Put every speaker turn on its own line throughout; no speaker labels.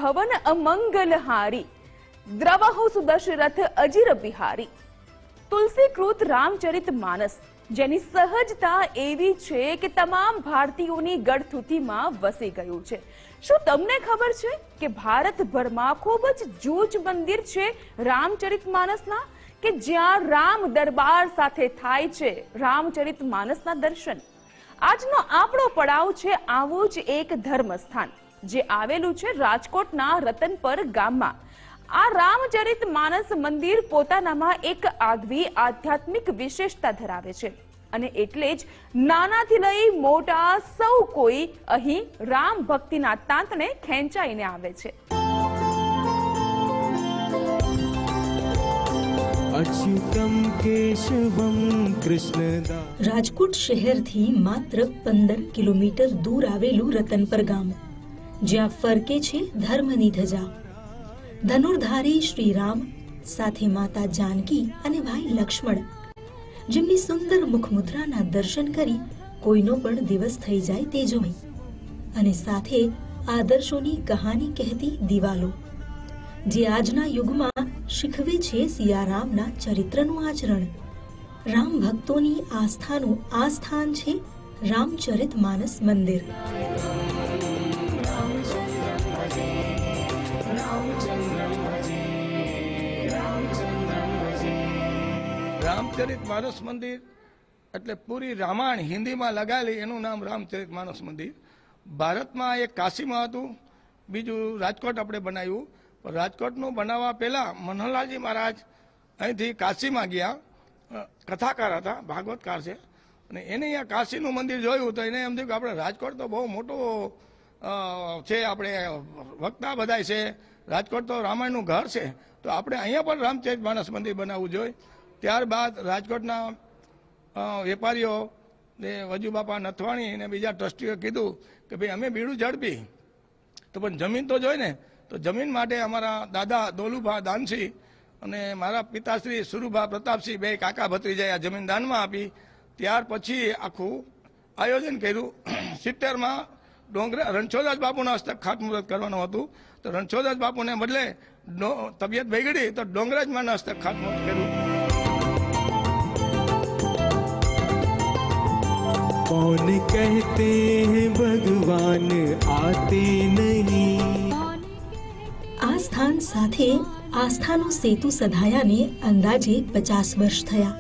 भवन अमंगलहारी द्रवहु सुदशरथ अजिर बिहारी। तुलसीकृत रामचरित मानस જેની સહજતા એવી છે કે તમામ ભારતીયોની ગળથૂથીમાં વસી ગયું છે। શું તમને ખબર છે કે ભારતભરમાં ખૂબ જ જૂજ મંદિર છે રામચરિત માનસના, કે જ્યાં રામ દરબાર સાથે થાય છે રામચરિત માનસના દર્શન। આજનો આપણો પડાવ છે આવું જ એક ધર્મસ્થાન જે આવેલું છે રાજકોટના રતનપર ગામમાં। આ રામચરિત માનસ મંદિર પોતાનામાં એક આગવી આધ્યાત્મિક વિશેષતા ધરાવે છે અને એટલે જ નાનાથી લઈ મોટા સૌ કોઈ અહીં રામ ભક્તિના તાંતણે ખેંચાઈને આવે છે।
રાજકોટ શહેરથી માત્ર 15 કિલોમીટર દૂર આવેલું રતનપર ગામ, જ્યાં ફરકે છે ધર્મની ધજા। ધનુર્ધારી શ્રી રામ સાથે માતા જાનકી અને ભાઈ લક્ષ્મણ, જેમની સુંદર મુખમુદ્રાના દર્શન કરી કોઈનો પણ દિવસ થઈ જાય તે જોઈ, અને સાથે આદર્શોની કહાની કહેતી દિવાલો, જે આજના યુગમાં શીખવે છે સિયારામના ચરિત્રનું આચરણ। રામ ભક્તોની આસ્થાનું આ સ્થાન છે રામચરિત માનસ મંદિર।
રામચરિત માનસ મંદિર એટલે પૂરી રામાયણ હિન્દીમાં લગાવેલી એનું નામ રામચરિત માનસ મંદિર। ભારતમાં એક કાશીમાં હતું, બીજું રાજકોટ આપણે બનાવ્યું। પણ રાજકોટનું બનાવવા પહેલા મનોહરલાલજી મહારાજ અહીંથી કાશીમાં ગયા, કથાકાર હતા, ભાગવતકાર છે, અને એને અહીંયા કાશીનું મંદિર જોયું તો એને એમ થયું કે આપણે રાજકોટ તો બહુ મોટો છે, આપણે વક્તા બધાય છે, રાજકોટ તો રામાયણનું ઘર છે, તો આપણે અહીંયા પણ રામચરિત માનસ મંદિર બનાવવું જોઈએ। ત્યારબાદ રાજકોટના વેપારીઓ ને વજુબાપા નથવાણી અને બીજા ટ્રસ્ટીઓએ કીધું કે ભાઈ અમે બીડું ઝડપી તો પણ જમીન તો જોઈએ ને, તો જમીન માટે અમારા દાદા દોલુભા દાનસિંહ અને મારા પિતાશ્રી સુરુભા પ્રતાપસિંહ બે કાકા ભત્રીજાએ આ જમીન દાનમાં આપી। ત્યાર પછી આખું આયોજન કર્યું। 70માં રણછોડદાસ બાપુના હસ્તક ખાતમુહૂર્ત કરવાનું હતું, તો રણછોડદાસ બાપુને બદલે તબિયત બગડી તો ડોંગરાજમાના હસ્તક ખાતમુહૂર્ત કર્યું।
कौन कहते हैं भगवान आते नहीं।
આ સ્થાન સાથે આસ્થાનો સેતુ સધાયાને અંદાજે 50 વર્ષ થયા।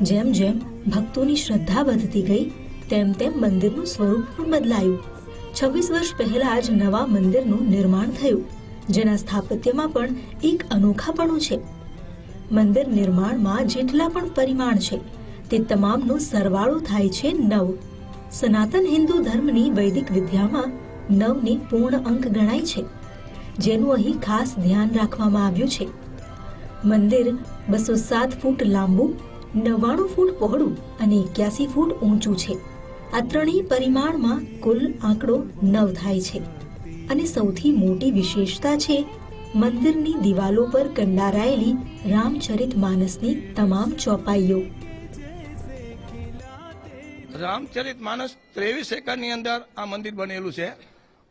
જેમ જેમ ભક્તોની શ્રદ્ધા વધતી ગઈ તેમ તેમ મંદિરનું સ્વરૂપ પણ બદલાયું। 26 વર્ષ પહેલા જ નવા મંદિરનું નિર્માણ થયું, જેના સ્થાપત્યમાં પણ એક અનોખાપણું છે। મંદિર નિર્માણમાં જેટલા પણ પરિમાણ છે તે તમામનો સરવાળો થાય છે 9। સનાતન હિન્દુ ધર્મની વૈદિક વિદ્યામાં 9ની પૂર્ણ અંક ગણાય છે, જેનું અહીં ખાસ ધ્યાન રાખવામાં આવ્યું છે। મંદિર 207 ફૂટ લાંબુ, 99 ફૂટ પહોળું અને 81 ફૂટ ઊંચું છે। આ ત્રણેય પરિમાણમાં કુલ આંકડો 9 થાય છે, અને સૌથી મોટી વિશેષતા છે મંદિરની દિવાલો પર કંડારાયેલી રામચરિત માનસની તમામ ચોપાઈઓ।
રામચરિત માનસ 23 એકરની અંદર આ મંદિર બનેલું છે,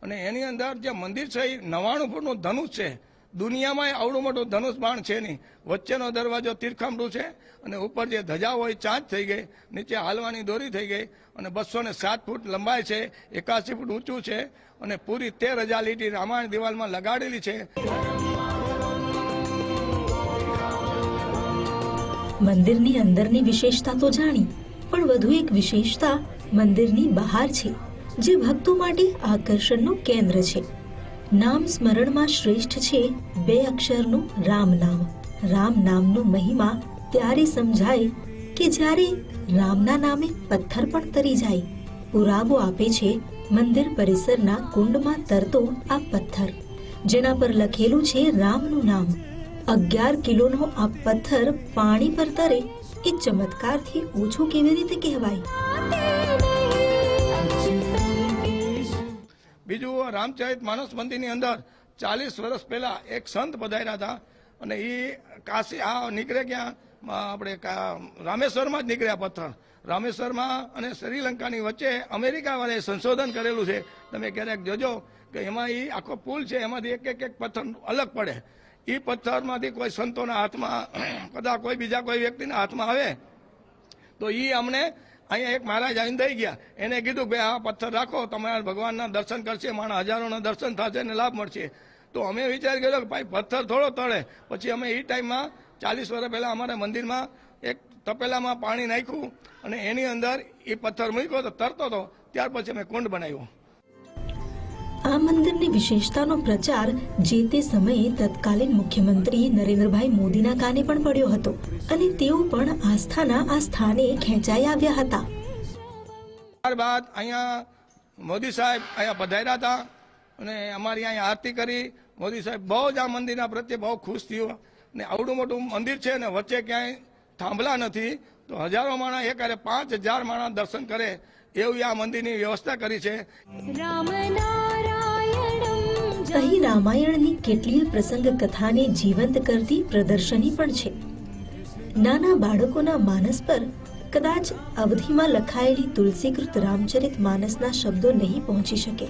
અને એની અંદર જે મંદિર છે એ 99 ફૂટનું ધનુષ છે। દુનિયામાં આવડું મોટું ધનુષ બાણ છે નહીં। વચ્ચેનો દરવાજો તીરખામડું છે, અને ઉપર જે ધજા હોય ચાંચ થઈ ગઈ, નીચે હાલવાની દોરી થઈ ગઈ, અને 207 ફૂટ લંબાઈ છે, 81 ફૂટ ઊંચું છે, અને પૂરી 13,000 લીટી રામાયણ દિવાલમાં લગાડેલી છે।
મંદિરની અંદરની વિશેષતા તો જાણી, પણ વધુ એક વિશેષતા મંદિરની બહાર છે, જે ભક્તો માટે આકર્ષણનું કેન્દ્ર છે। નામ સ્મરણમાં શ્રેષ્ઠ છે 2 અક્ષરનું રામ નામ। રામ નામનો મહિમા ત્યારે સમજાય કે જ્યારે રામના નામે પથ્થર પણ તરી જાય। પુરાવો આપે છે મંદિર પરિસરના કુંડમાં તરતો આ પથ્થર, જેના પર લખેલું છે રામનું નામ। 11 કિલોનો આ પથ્થર પાણી પર તરે એ ચમત્કારથી ઓછું કેવી રીતે કહેવાય?
બીજું, રામચરિત માનસ મંદિરની અંદર 40 વર્ષ પહેલા એક સંત પધાર્યા હતા, અને એ કાશી આ નીકળે ક્યાં આપણે રામેશ્વરમાં જ નીકળ્યા પથ્થર, રામેશ્વરમાં અને શ્રીલંકાની વચ્ચે અમેરિકાવાળાએ સંશોધન કરેલું છે. તમે ક્યારેક જોજો કે એમાં એ આખો પુલ છે, એમાંથી એક પથ્થર અલગ પડે. એ પથ્થરમાંથી કોઈ સંતોના હાથમાં, કદાચ કોઈ બીજા કોઈ વ્યક્તિના હાથમાં આવે તો એ અમને અહીંયા એક મહારાજ આવીને દઈ ગયા. એને કીધું કે આ પથ્થર રાખો, તમારા ભગવાનના દર્શન કરશે, માણસ હજારોના દર્શન થશે અને લાભ મળશે. તો અમે વિચાર કર્યો કે ભાઈ પથ્થર થોડો તળે. પછી અમે એ ટાઈમમાં 40 વર્ષ પહેલાં અમારા મંદિરમાં એક તપેલામાં પાણી નાખ્યું અને એની અંદર એ પથ્થર મૂક્યો તો તરતો હતો. ત્યાર પછી અમે કુંડ બનાવ્યો.
આ મંદિરની વિશેષતાનો પ્રચાર જે તે સમયે તત્કાલીન મુખ્યમંત્રી નરેન્દ્રભાઈ મોદીના કાને પણ પડ્યો હતો અને તેઓ પણ આસ્થાના આ સ્થાને ખેંચાઈ આવ્યા હતા.
ત્યારબાદ અહીંયા મોદી સાહેબ અહીંયા પધાર્યા હતા અને અમારી અહીંયા આરતી કરી. મોદી સાહેબ બહુ જ આ મંદિરના પ્રત્યે બહુ ખુશ થયો. ને આવડું મોટું મંદિર છે ને વચ્ચે ક્યાંય થાંભલા નથી, તો હજારો માણસ એકારે 5000 માણસ દર્શન કરે એવી આ મંદિરની વ્યવસ્થા કરી છે.
અહીં રામાયણની કેટલીય પ્રસંગ કથાને જીવંત કરતી પ્રદર્શની પણ છે. નાના બાળકોના માનસ પર કદાચ અવધિમાં લખાયેલી તુલસીકૃત રામચરિત માનસના શબ્દો નહીં પહોંચી શકે.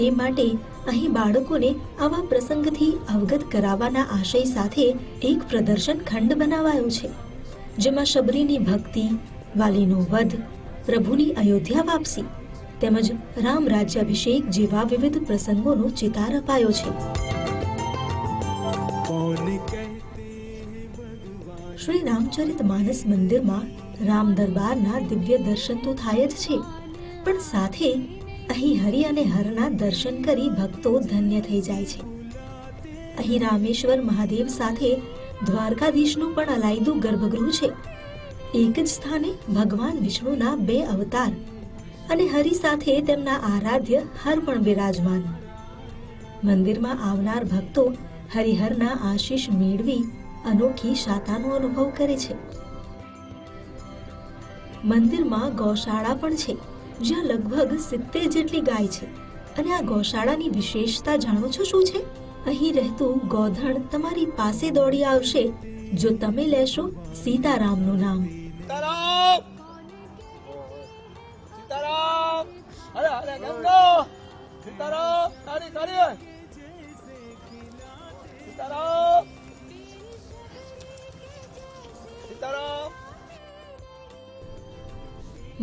એ માટે અહીં બાળકોને આવા પ્રસંગથી અવગત કરાવવાના આશય સાથે એક પ્રદર્શન ખંડ બનાવાયો છે, જેમાં શબરીની ભક્તિ, વાલીનો વધ, પ્રભુની અયોધ્યા વાપસી તેમજ રામ રાજ્યાભિષેક જેવા વિવિધ પ્રસંગોનો ચિતાર અપાયો છે. શ્રી રામચરિત માનસ મંદિરમાં રામ દરબારના દિવ્ય દર્શન તો થાય જ છે, પણ સાથે અહીં હરિ અને હરના દર્શન કરી ભક્તો ધન્ય થઈ જાય છે. અહીં રામેશ્વર મહાદેવ સાથે દ્વારકાધીશનું પણ અલાયદું ગર્ભગૃહ છે. એક જ સ્થાને ભગવાન વિષ્ણુના 2 અવતાર અને હરિ સાથે તેમના આરાધ્ય હર પણ બિરાજમાન. મંદિરમાં આવનાર ભક્તો હરિહરના આશીષ મેળવી અનોખી શાતાનો અનુભવ કરે છે. મંદિરમાં ગૌશાળા પણ છે, જ્યાં લગભગ 70 જેટલી ગાય છે. અને આ ગૌશાળાની વિશેષતા જાણો છો શું છે? અહીં રહેતું ગોધણ તમારી પાસે દોડી આવશે જો તમે લેશો સીતારામનું નામ.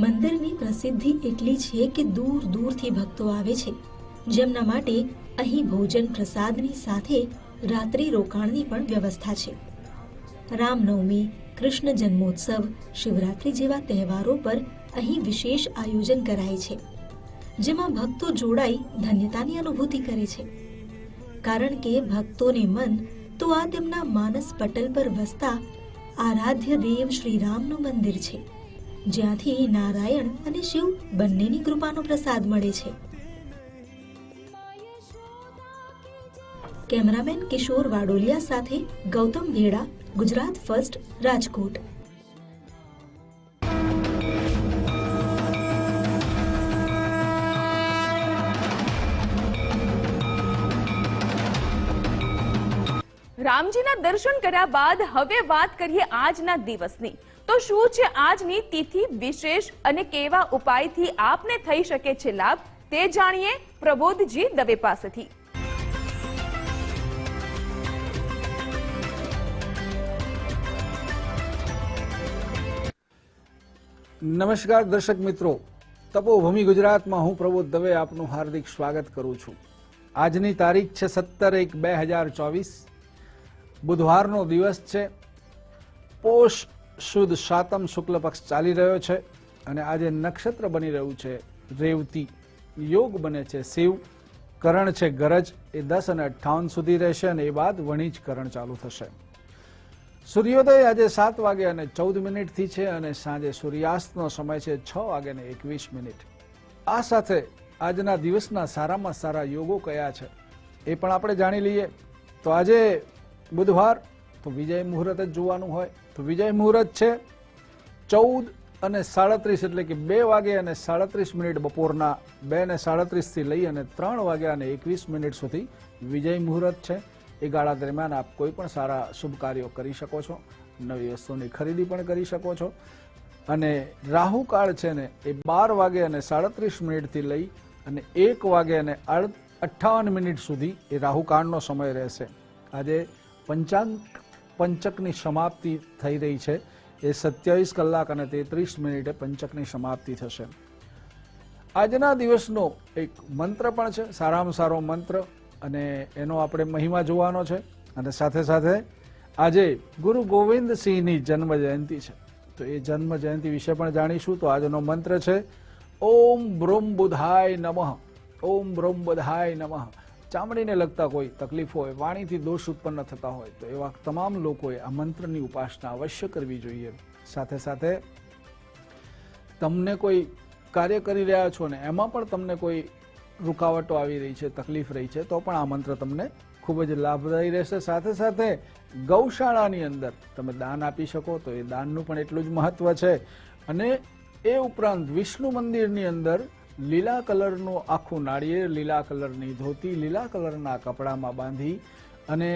મંદિરની પ્રસિદ્ધિ એટલી છે કે દૂર દૂરથી ભક્તો આવે છે, જેમના માટે અહીં ભોજન પ્રસાદની સાથે રાત્રિ રોકાણની પણ વ્યવસ્થા છે. રામનવમી, કૃષ્ણ જન્મોત્સવ, શિવરાત્રી જેવા તહેવારો પર અહીં વિશેષ આયોજન કરાય છે, જેમાં ભક્તો જોડાઈ ધન્યતાની અનુભૂતિ કરે છે. કારણ કે ભક્તોને મન તો આ તેમના માનસ પટલ પર વસતા આરાધ્ય દેવ શ્રી રામનું મંદિર છે, જ્યાંથી નારાયણ અને શિવ બંનેની કૃપાનો પ્રસાદ મળે છે. કેમેરામેન કિશોર વાડોલિયા સાથે ગૌતમ ભેડા, ગુજરાત ફર્સ્ટ, રાજકોટ.
રામજીના દર્શન કર્યા બાદ હવે વાત કરીએ આજના દિવસની. તો શું છે આજની તિથિ વિશેષ અને કેવા ઉપાયથી આપને થઈ શકે છે લાભ, તે જાણીએ પ્રબોધજી દવે પાસેથી.
નમસ્કાર દર્શક મિત્રો, તપોભૂમિ ગુજરાતમાં હું પ્રબોધ દવે આપનું હાર્દિક સ્વાગત કરું છું. આજની તારીખ છે 17/1/2024, બુધવારનો દિવસ છે. પોષ સુદ સાતમ શુક્લ પક્ષ ચાલી રહ્યો છે અને આજે નક્ષત્ર બની રહ્યું છે રેવતી. યોગ બને છે શિવ, કરણ છે ગરજ, એ 10 અને 58 સુધી રહેશે અને એ બાદ વણિજ કરણ ચાલુ થશે. સૂર્યોદય આજે 7 વાગે અને 14 મિનિટથી છે અને સાંજે સૂર્યાસ્તનો સમય છે 6 વાગે અને 21 મિનિટ. આ સાથે આજના દિવસના સારામાં સારા યોગો કયા છે એ પણ આપણે જાણી લઈએ. તો આજે બુધવાર, તો વિજય મુહૂર્ત જ જોવાનું હોય. તો વિજય મુહૂર્ત છે 14 અને 37, એટલે કે 2 વાગે અને 37 મિનિટ બપોરના 2 ને 37 થી લઈ અને 3 વાગ્યા અને 21 મિનિટ સુધી વિજય મુહૂર્ત છે. એ ગાળા દરમિયાન આપ કોઈ પણ સારા શુભ કાર્યો કરી શકો છો, નવી વસ્તુની ખરીદી પણ કરી શકો છો. અને રાહુકાળ છે ને એ 12 વાગે અને 37 થી લઈ અને 1 વાગે અને 58 મિનિટ સુધી એ રાહુકાળનો સમય રહેશે. આજે પંચકની સમાપ્તિ થઈ રહી છે. એ 27 કલાક અને 33 મિનિટે પંચકની સમાપ્તિ થશે. આજના દિવસનો એક મંત્ર પણ છે, સારામાં સારો મંત્ર, અને એનો આપણે મહિમા જોવાનો છે. અને સાથે સાથે આજે ગુરુ ગોવિંદ સિંહની જન્મ જયંતિ છે, તો એ જન્મ જયંતિ વિશે પણ જાણીશું. તો આજનો મંત્ર છે ઓમ બ્રહ્મ બુધાય નમઃ. ઓમ બ્રહ્મ બુધાય નમઃ. ચામડીને લગતા કોઈ તકલીફો હોય, વાણીથી દોષ ઉત્પન્ન થતા હોય, તો એવા તમામ લોકોએ આ મંત્રની ઉપાસના અવશ્ય કરવી જોઈએ. સાથે સાથે તમને કોઈ કાર્ય કરી રહ્યા છો ને એમાં પણ તમને કોઈ રૂકાવટો આવી રહી છે, તકલીફ રહી છે, તો પણ આ મંત્ર તમને ખૂબ જ લાભદાયી રહેશે. સાથે સાથે ગૌશાળાની અંદર તમે દાન આપી શકો તો એ દાનનું પણ એટલું જ મહત્વ છે. અને એ ઉપરાંત વિષ્ણુ મંદિરની અંદર લીલા કલરનું આખું નાળિયેર, લીલા કલરની ધોતી, લીલા કલરના કપડામાં બાંધી અને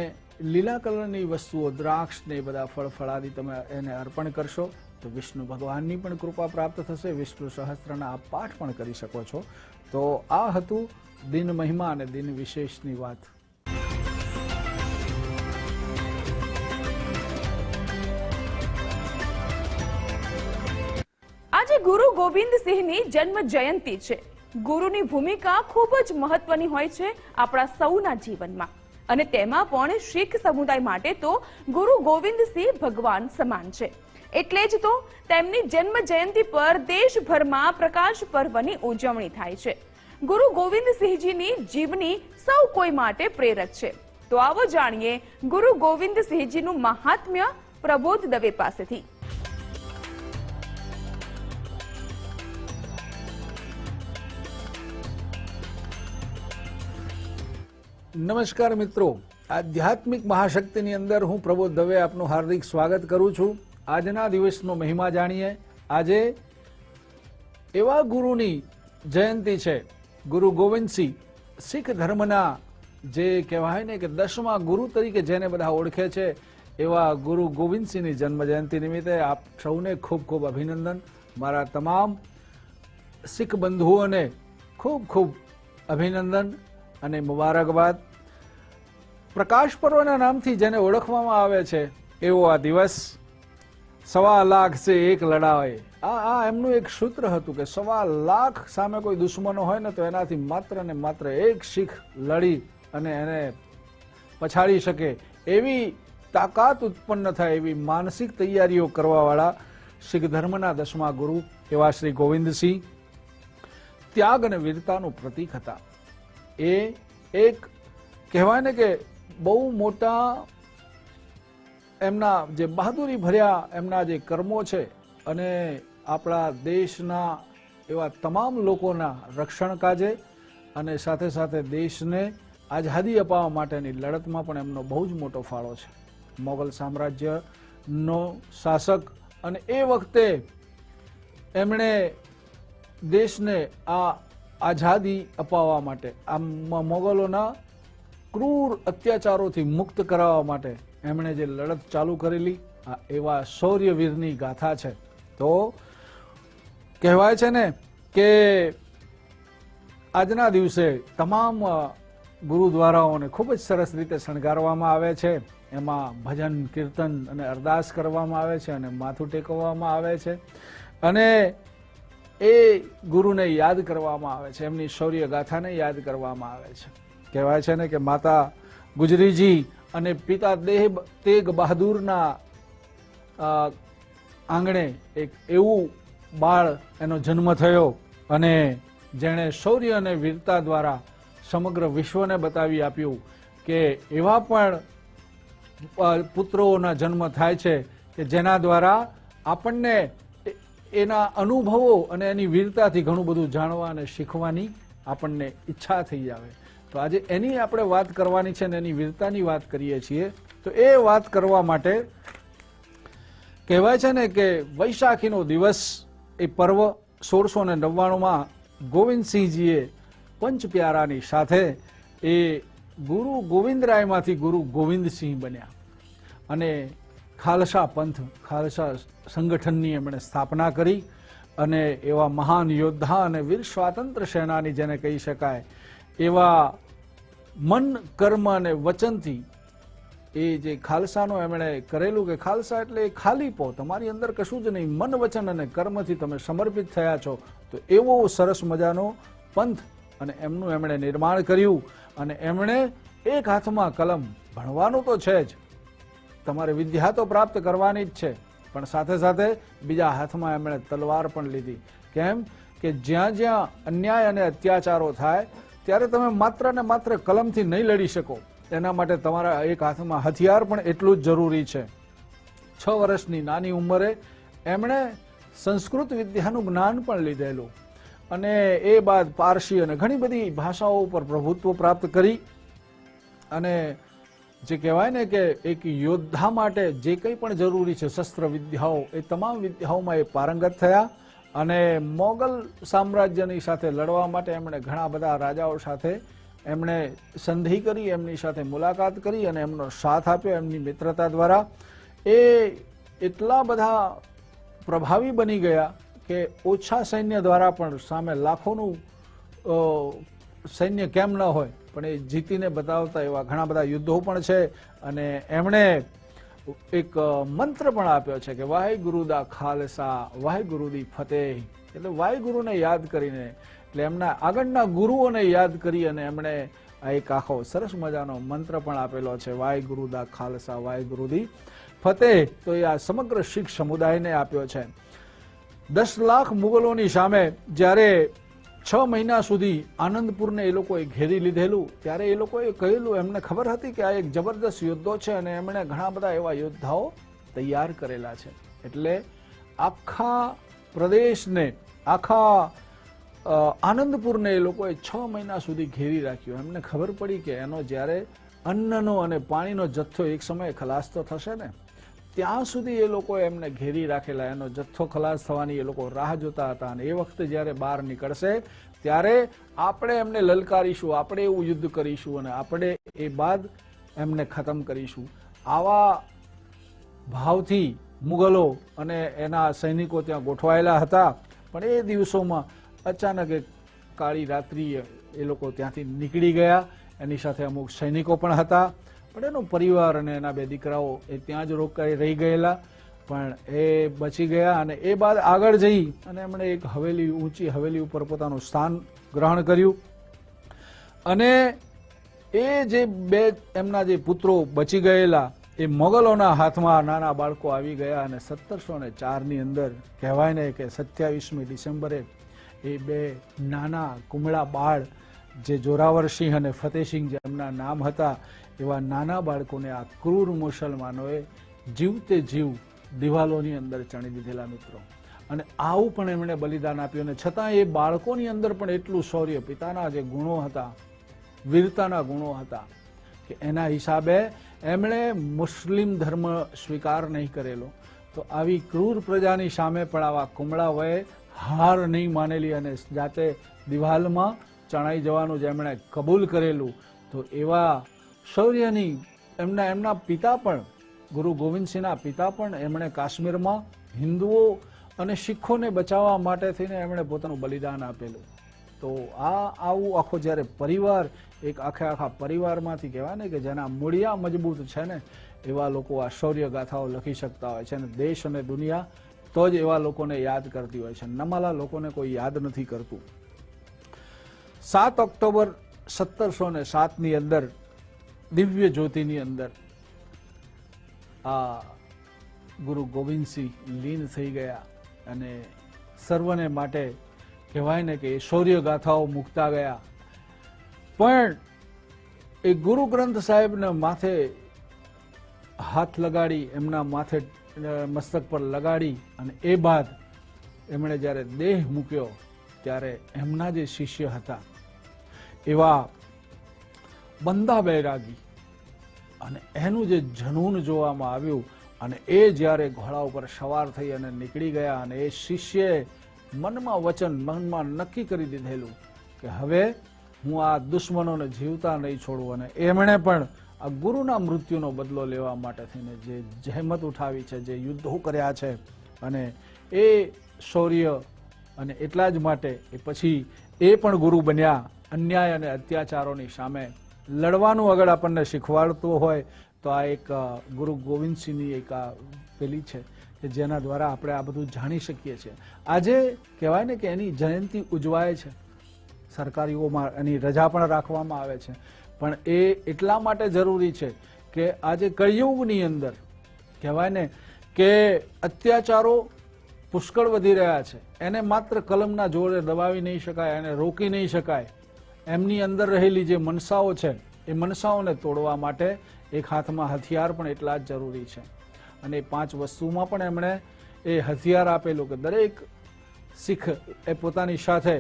લીલા કલરની વસ્તુઓ, દ્રાક્ષ ને બધા ફળ ફળાદી તમે એને અર્પણ કરશો તો વિષ્ણુ ભગવાનની પણ કૃપા પ્રાપ્ત થશે. વિષ્ણુ સહસ્ત્રના આપ પાઠ પણ કરી શકો છો. તો આ હતું દિન મહિમા અને દિન વિશેષની વાત.
આજે ગુરુ ગોવિંદ સિંહની જન્મ જયંતિ છે. ગુરુની ભૂમિકા ખૂબ જ મહત્વની હોય છે આપણા સૌના જીવનમાં, અને તેમાં પણ શીખ સમુદાય માટે તો ગુરુ ગોવિંદ સિંહ ભગવાન સમાન છે. એટલે જ તો તેમની જન્મ જયંતિ પર દેશભરમાં પ્રકાશ પર્વની ઉજવણી થાય છે. ગુરુ ગોવિંદ સિંહજીની જીવની સૌ કોઈ માટે પ્રેરક છે. તો આવો જાણીએ ગુરુ ગોવિંદ સિંહજીનું મહાત્મ્ય પ્રબોધ દવે પાસેથી.
નમસ્કાર મિત્રો, આધ્યાત્મિક મહાશક્તિની અંદર હું પ્રબોધ દવે આપનું હાર્દિક સ્વાગત કરું છું. આજના દિવસનો મહિમા જાણીએ. આજે એવા ગુરુની જયંતિ છે, ગુરુ ગોવિંદસિંહ, શીખ ધર્મના જે કહેવાય ને કે 10મા ગુરુ તરીકે જેને બધા ઓળખે છે, એવા ગુરુ ગોવિંદસિંહની જન્મ જયંતિ નિમિત્તે આપ સૌને ખૂબ ખૂબ અભિનંદન. મારા તમામ શીખ બંધુઓને ખૂબ ખૂબ અભિનંદન અને મુબારકબાદ. પ્રકાશ પર્વના નામથી જેને ઓળખવામાં આવે છે એવો આ દિવસ. 1.25 લાખ સે એક લડાવે, આ એમનું એક સૂત્ર હતું કે 1.25 લાખ સામે કોઈ દુશ્મનો હોય ને તો એનાથી માત્ર ને માત્ર એક શીખ લડી અને એને પછાડી શકે એવી તાકાત ઉત્પન્ન થાય, એવી માનસિક તૈયારીઓ કરવાવાળા શીખ ધર્મના 10મા ગુરુ એવા શ્રી ગોવિંદસિંહ ત્યાગ અને વીરતાનું પ્રતીક હતા. એ એક કહેવાય ને કે બહુ મોટા એમના જે બહાદુરી ભર્યા એમના જે કર્મો છે, અને આપણા દેશના એવા તમામ લોકોના રક્ષણ કાજે અને સાથે સાથે દેશને આઝાદી અપાવવા માટેની લડતમાં પણ એમનો બહુ જ મોટો ફાળો છે. મોગલ સામ્રાજ્યનો શાસક, અને એ વખતે એમણે દેશને આ આઝાદી અપાવવા માટે, આ મોગલોના ક્રૂર અત્યાચારોથી મુક્ત કરાવવા માટે એમણે જે લડત ચાલુ કરેલી, આ એવા શૌર્યવીરની ગાથા છે. તો કહેવાય છે ને કે આજના દિવસે તમામ ગુરુદ્વારાઓને ખૂબ જ સરસ રીતે શણગારવામાં આવે છે. એમાં ભજન, કીર્તન અને અરદાસ કરવામાં આવે છે અને માથું ટેકવવામાં આવે છે, અને એ ગુરુને યાદ કરવામાં આવે છે, એમની શૌર્ય ગાથાને યાદ કરવામાં આવે છે. કહેવાય છે ને કે માતા ગુજરીજી અને પિતા તેગ બહાદુરના આંગણે એક એવું બાળ એનો જન્મ થયો, અને જેણે શૌર્ય અને વીરતા દ્વારા સમગ્ર વિશ્વને બતાવી આપ્યું કે એવા પણ પુત્રોના જન્મ થાય છે કે જેના દ્વારા આપણને એના અનુભવો અને એની વીરતાથી ઘણું બધું જાણવા અને શીખવાની આપણને ઈચ્છા થઈ આવે. તો આજે એની આપણે વાત કરવાની છે અને એની વીરતાની વાત કરીએ છીએ. તો એ વાત કરવા માટે કહેવાય છે ને કે વૈશાખીનો દિવસ, એ પર્વ 1699માં ગોવિંદસિંહજીએ પંચ પ્યારાની સાથે એ ગુરુ ગોવિંદરાયમાંથી ગુરુ ગોવિંદસિંહ બન્યા. અને ખાલસા પંથ, ખાલસા સંગઠનની એમણે સ્થાપના કરી અને એવા મહાન યોદ્ધા અને વીર સ્વાતંત્ર્ય સેનાની જેને કહી શકાય એવા મન, કર્મ અને વચનથી એ જે ખાલસાનો એમણે કરેલું કે ખાલસા એટલે ખાલીપો, તમારી અંદર કશું જ નહીં, મન, વચન અને કર્મથી તમે સમર્પિત થયા છો. તો એવો સરસ મજાનો પંથ અને એમનું એમણે નિર્માણ કર્યું. અને એમણે એક હાથમાં કલમ, ભણવાનું તો છે જ, તમારે વિદ્યા તો પ્રાપ્ત કરવાની જ છે, પણ સાથે સાથે બીજા હાથમાં એમણે તલવાર પણ લીધી. કેમ કે જ્યાં જ્યાં અન્યાય અને અત્યાચારો થાય ત્યારે તમે માત્ર ને માત્ર કલમથી નહીં લડી શકો, એના માટે તમારા એક હાથમાં હથિયાર પણ એટલું જ જરૂરી છે. 6 વર્ષની નાની ઉંમરે એમણે સંસ્કૃત વિદ્યાનું જ્ઞાન પણ લીધેલું અને એ બાદ પારસી અને ઘણી બધી ભાષાઓ ઉપર પ્રભુત્વ પ્રાપ્ત કરી. અને જે કહેવાય ને કે એક યોદ્ધા માટે જે કંઈ પણ જરૂરી છે શસ્ત્ર વિદ્યાઓ, એ તમામ વિદ્યાઓમાં એ પારંગત થયા. અને મોગલ સામ્રાજ્યની સાથે લડવા માટે એમણે ઘણા બધા રાજાઓ સાથે એમણે સંધિ કરી, એમની સાથે મુલાકાત કરી અને એમનો સાથ આપ્યો એમની મિત્રતા દ્વારા. એ એટલા બધા પ્રભાવી બની ગયા કે ઓછા સૈન્ય દ્વારા પણ સામે લાખોનું સૈન્ય કેમ ન હોય પણ એ જીતીને બતાવતા એવા ઘણા બધા યુદ્ધો પણ છે. અને એમણે એક મંત્ર પણ આપ્યો છે કે વાહેગુરુ દા ખાલસા વાહેગુરુ દી ફતેહ, એટલે વાહેગુરુને યાદ કરીને, એટલે એમના આગળના ગુરુઓને યાદ કરી અને એમણે આ એક આખો સરસ મજાનો મંત્ર પણ આપેલો છે, વાહેગુરુ દા ખાલસા વાહેગુરુ દી ફતેહ. તો એ આ સમગ્ર શીખ સમુદાયને આપ્યો છે. 10 લાખ મુગલોની સામે જ્યારે 6 મહિના સુધી આનંદપુરને એ લોકોએ ઘેરી લીધેલું, ત્યારે એ લોકોએ કહેલું, એમને ખબર હતી કે આ એક જબરદસ્ત યોદ્ધો છે અને એમણે ઘણા બધા એવા યોદ્ધાઓ તૈયાર કરેલા છે. એટલે આખા પ્રદેશને, આખા આનંદપુરને એ લોકોએ 6 મહિના સુધી ઘેરી રાખ્યું. એમને ખબર પડી કે એનો જ્યારે અન્નનો અને પાણીનો જથ્થો એક સમયે ખલાસ તો થશે ને, ત્યાં સુધી એ લોકોએ એમને ઘેરી રાખેલા. એનો જથ્થો ખલાસ થવાની એ લોકો રાહ જોતા હતા. અને એ વખતે જ્યારે બહાર નીકળશે ત્યારે આપણે એમને લલકારીશું, આપણે એવું યુદ્ધ કરીશું અને આપણે એ બાદ એમને ખતમ કરીશું. આવા ભાવથી મુગલો અને એના સૈનિકો ત્યાં ગોઠવાયેલા હતા. પણ એ દિવસોમાં અચાનક એક કાળી રાત્રિએ એ લોકો ત્યાંથી નીકળી ગયા. એની સાથે અમુક સૈનિકો પણ હતા, પણ એનો પરિવાર અને એના 2 દીકરાઓ એ ત્યાં જ રોકાઈ રહી ગયેલા, પણ એ બચી ગયા. અને એ બાદ આગળ જઈ અને એમણે એક હવેલી, ઊંચી હવેલી ઉપર પોતાનું સ્થાન ગ્રહણ કર્યું. અને એ જે 2 એમના જે પુત્રો બચી ગયેલા એ મોગલોના હાથમાં નાના બાળકો આવી ગયા. અને 1704ની અંદર કહેવાય ને કે 27મી ડિસેમ્બરે એ 2 નાના કુમળા બાળ, જે જોરાવરસિંહ અને ફતેહસિંહ જેમના નામ હતા, એવા નાના બાળકોને આ ક્રૂર મુસલમાનોએ જીવતે જીવ દિવાલોની અંદર ચણી દીધેલા મિત્રો. અને આવું પણ એમણે બલિદાન આપ્યું. અને છતાં એ બાળકોની અંદર પણ એટલું શૌર્ય, પિતાના જે ગુણો હતા, વીરતાના ગુણો હતા, કે એના હિસાબે એમણે મુસ્લિમ ધર્મ સ્વીકાર નહીં કરેલો. તો આવી ક્રૂર પ્રજાની સામે પણ આવા કુમળા વયે હાર નહીં માનેલી અને જાતે દિવાલમાં ચણાઈ જવાનું જેમણે કબૂલ કરેલું. તો એવા શૌર્યની એમના પિતા પણ, ગુરુ ગોવિંદસિંહના પિતા પણ, એમણે કાશ્મીરમાં હિન્દુઓ અને શીખોને બચાવવા માટે થઈને એમણે પોતાનું બલિદાન આપેલું. તો આવું આખો જ્યારે પરિવાર, એક આખા પરિવારમાંથી કહેવાય ને કે જેના મૂળિયા મજબૂત છે ને, એવા લોકો આ શૌર્ય ગાથાઓ લખી શકતા હોય છે. અને દેશ અને દુનિયા તો જ એવા લોકોને યાદ કરતી હોય છે, નમાલા લોકોને કોઈ યાદ નથી કરતું. 7 ઓક્ટોબર 1707ની અંદર દિવ્ય જ્યોતિની અંદર આ ગુરુ ગોવિંદસિંહ લીન થઈ ગયા. અને સર્વને માટે કહેવાય ને કે એ શૌર્ય ગાથાઓ મૂકતા ગયા. પણ એ ગુરુ ગ્રંથ સાહેબને માથે હાથ લગાડી, એમના માથે મસ્તક પર લગાડી અને એ બાદ એમણે જ્યારે દેહ મૂક્યો ત્યારે એમના જે શિષ્ય હતા એવા બંદા બૈરાગી અને એનું જે જનૂન જોવામાં આવ્યું. અને એ જ્યારે ઘોડા ઉપર સવાર થઈ અને નીકળી ગયા અને એ શિષ્યએ મનમાં વચન, મનમાં નક્કી કરી દીધેલું કે હવે હું આ દુશ્મનોને જીવતા નહીં છોડું. અને એમણે પણ આ ગુરુના મૃત્યુનો બદલો લેવા માટે થઈને જે જહેમત ઉઠાવી છે, જે યુદ્ધો કર્યા છે, અને એ શૌર્ય અને એટલા જ માટે એ પછી એ પણ ગુરુ બન્યા. અન્યાય અને અત્યાચારોની સામે લડવાનું અગર આપણને શીખવાડતું હોય તો આ એક ગુરુ ગોવિંદસિંહની એક આ પેલી છે કે જેના દ્વારા આપણે આ બધું જાણી શકીએ છીએ. આજે કહેવાય ને કે એની જયંતિ ઉજવાય છે, સરકારીઓમાં એની રજા પણ રાખવામાં આવે છે, પણ એ એટલા માટે જરૂરી છે કે આજે કળિયુગની અંદર કહેવાય ને કે અત્યાચારો પુષ્કળ વધી રહ્યા છે. એને માત્ર કલમના જોડે દબાવી નહીં શકાય, એને રોકી નહીં શકાય. એમની અંદર રહેલી જે મનસાઓ છે એ મનસાઓને તોડવા માટે એક હાથમાં હથિયાર પણ એટલા જ જરૂરી છે. અને 5 વસ્તુમાં પણ એમણે એ હથિયાર આપેલું કે દરેક શીખ એ પોતાની સાથે,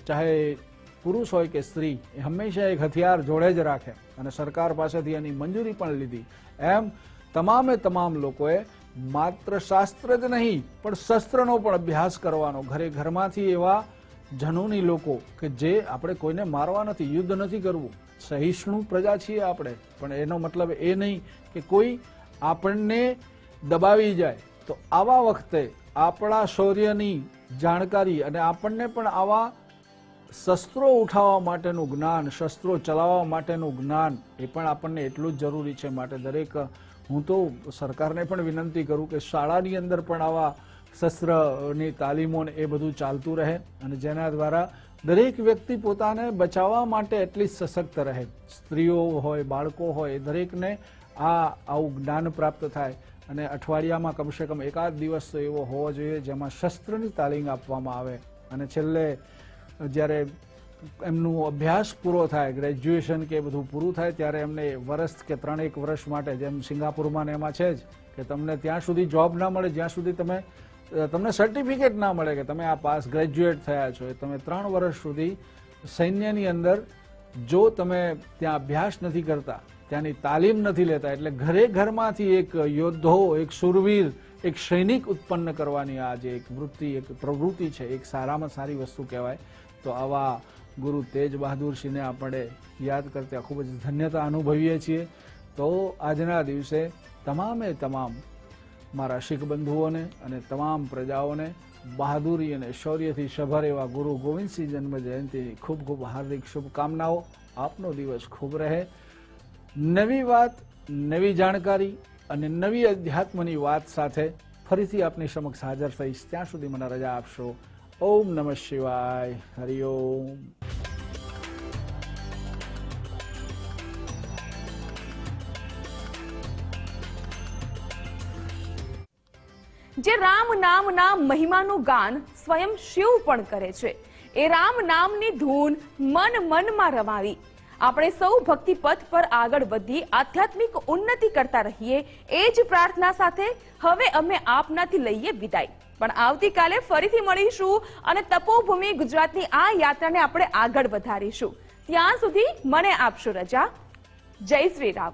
ચાહે પુરુષ હોય કે સ્ત્રી, એ હંમેશા એક હથિયાર જોડે જ રાખે, અને સરકાર પાસેથી એની મંજૂરી પણ લીધી. એમ તમામે તમામ લોકોએ માત્ર શાસ્ત્ર જ નહીં પણ શસ્ત્રનો પણ અભ્યાસ કરવાનો. ઘરે ઘરમાંથી એવા જનોની લોકો કે જે આપણે કોઈને મારવા નથી, યુદ્ધ નથી કરવું, સહિષ્ણુ પ્રજા છીએ આપણે, પણ એનો મતલબ એ નહીં કે કોઈ આપણને દબાવી જાય. તો આવા વખતે આપણા શૌર્યની જાણકારી અને આપણને પણ આવા શસ્ત્રો ઉઠાવવા માટેનું જ્ઞાન, શસ્ત્રો ચલાવવા માટેનું જ્ઞાન એ પણ આપણને એટલું જ જરૂરી છે. માટે દરેક હું તો સરકારને પણ વિનંતી કરું કે શાળાની અંદર પણ આવા શસ્ત્રની તાલીમો એ બધું ચાલતું રહે, અને જેના દ્વારા દરેક વ્યક્તિ પોતાને બચાવવા માટે એટલી સશક્ત રહે. સ્ત્રીઓ હોય, બાળકો હોય, દરેકને આવું જ્ઞાન પ્રાપ્ત થાય. અને અઠવાડિયામાં કમસે કમ એકાદ દિવસ તો એવો હોવો જોઈએ જેમાં શસ્ત્રની તાલીમ આપવામાં આવે. અને છેલ્લે જ્યારે એમનું અભ્યાસ પૂરો થાય, ગ્રેજ્યુએશન કે બધું પૂરું થાય, ત્યારે એમને વર્ષ કે 3 વર્ષ માટે, જેમ સિંગાપુરમાં ને એમાં છે જ કે તમને ત્યાં સુધી જોબ ના મળે જ્યાં સુધી તમને સર્ટિફિકેટ ના મળે કે તમે આ પાસ ગ્રેજ્યુએટ થયા છો. તમે 3 વર્ષ સુધી સૈન્યની અંદર જો તમે ત્યાં અભ્યાસ નથી કરતા, ત્યાંની તાલીમ નથી લેતા, એટલે ઘરે ઘરમાંથી એક યોદ્ધો, એક શૂરવીર, એક સૈનિક ઉત્પન્ન કરવાની આ જે એક વૃત્તિ, એક પ્રવૃત્તિ છે, એક સારામાં સારી વસ્તુ કહેવાય. તો આવા ગુરુ તેજ બહાદુરસિંહને આપણે યાદ કરતા ખૂબ જ ધન્યતા અનુભવીએ છીએ. તો આજના દિવસે તમામે તમામ મારા શીખ બંધુઓને અને તમામ પ્રજાઓને બહાદુરી અને શૌર્યથી સભર એવા ગુરુ ગોવિંદસિંહ જન્મ જયંતિની ખૂબ ખૂબ હાર્દિક શુભકામનાઓ. આપનો દિવસ ખૂબ રહે. નવી વાત, નવી જાણકારી અને નવી અધ્યાત્મની વાત સાથે ફરીથી આપની સમક્ષ હાજર થઈશ. ત્યાં સુધી મને રજા આપશો. ઓમ નમઃ શિવાય. હરિઓમ.
જે રામ નામના મહિમાનું ગાન સ્વયં શિવ પણ કરે છે, એ રામ નામની ધૂન મન મનમાં રમાવી આપણે સૌ ભક્તિ પથ પર આગળ વધી આધ્યાત્મિક ઉન્નતિ કરતા રહીએ, એ જ પ્રાર્થના સાથે હવે અમે આપનાથી લઈએ વિદાય. પણ આવતીકાલે ફરીથી મળીશું અને તપોભૂમિ ગુજરાતની આ યાત્રાને આપણે આગળ વધારીશું. ત્યાં સુધી મને આપશો રજા. જય શ્રી રામ.